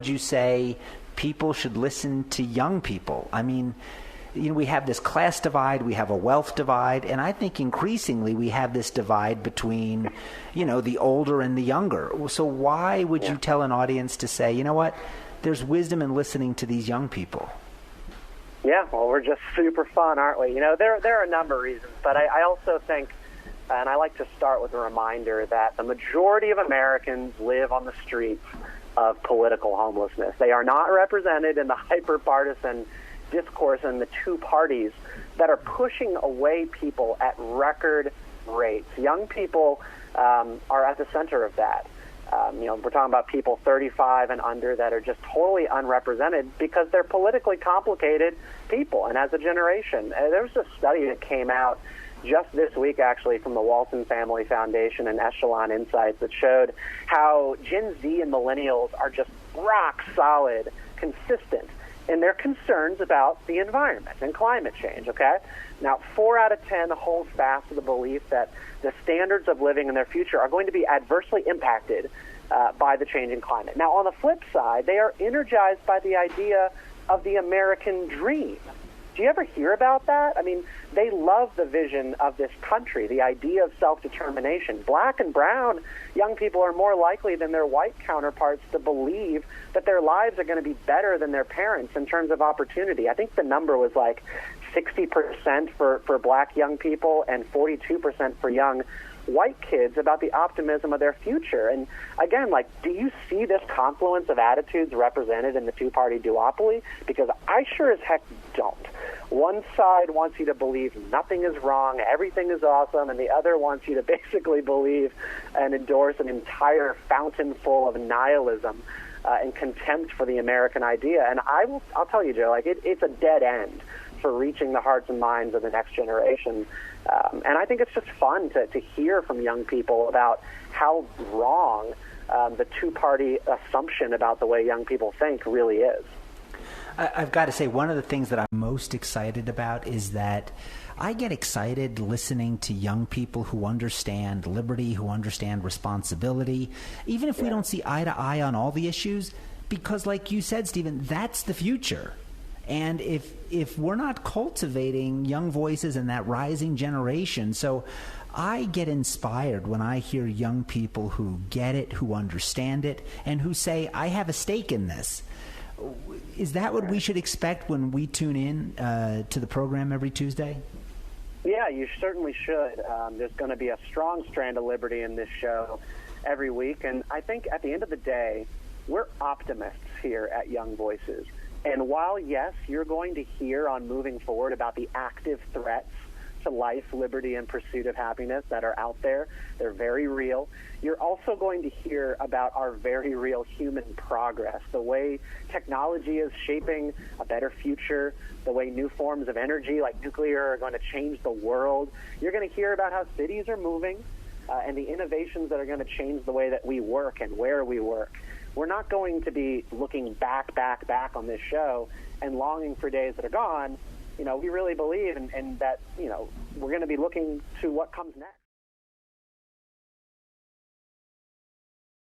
you say people should listen to young people? I mean, we have this class divide, we have a wealth divide, and I think increasingly we have this divide between, the older and the younger. So why would you tell an audience to say, you know what, there's wisdom in listening to these young people? Yeah, well, we're just super fun, aren't we? There are a number of reasons, but I also think, and I like to start with a reminder that the majority of Americans live on the streets of political homelessness. They are not represented in the hyper-partisan discourse in the two parties that are pushing away people at record rates. Young people are at the center of that. We're talking about people 35 and under that are just totally unrepresented because they're politically complicated people. And as a generation, there was a study that came out just this week, actually, from the Walton Family Foundation and Echelon Insights that showed how Gen Z and millennials are just rock solid, consistent in their concerns about the environment and climate change, okay? Now, 4 out of 10 hold fast to the belief that the standards of living in their future are going to be adversely impacted by the changing climate. Now, on the flip side, they are energized by the idea of the American dream. Do you ever hear about that? I mean, they love the vision of this country, the idea of self-determination. Black and brown young people are more likely than their white counterparts to believe that their lives are going to be better than their parents in terms of opportunity. I think the number was like 60% for black young people and 42% for young white kids about the optimism of their future. And again, do you see this confluence of attitudes represented in the two-party duopoly? Because I sure as heck don't. One side wants you to believe nothing is wrong, everything is awesome, and the other wants you to basically believe and endorse an entire fountain full of nihilism and contempt for the American idea. And I'll tell you, Joe, it's a dead end for reaching the hearts and minds of the next generation. And I think it's just fun to hear from young people about how wrong the two-party assumption about the way young people think really is. I've got to say, one of the things that I'm most excited about is that I get excited listening to young people who understand liberty, who understand responsibility, even if we don't see eye to eye on all the issues, because like you said, Stephen, that's the future. And if we're not cultivating young voices in that rising generation, so I get inspired when I hear young people who get it, who understand it, and who say, I have a stake in this. Is that what we should expect when we tune in to the program every Tuesday? Yeah, you certainly should. There's going to be a strong strand of liberty in this show every week. And I think at the end of the day, we're optimists here at Young Voices. And while, yes, you're going to hear on Moving Forward about the active threats to life, liberty, and pursuit of happiness that are out there, they're very real. You're also going to hear about our very real human progress, the way technology is shaping a better future, the way new forms of energy like nuclear are going to change the world. You're going to hear about how cities are moving and the innovations that are going to change the way that we work and where we work. We're not going to be looking back on this show and longing for days that are gone. We really believe in that, we're going to be looking to what comes next.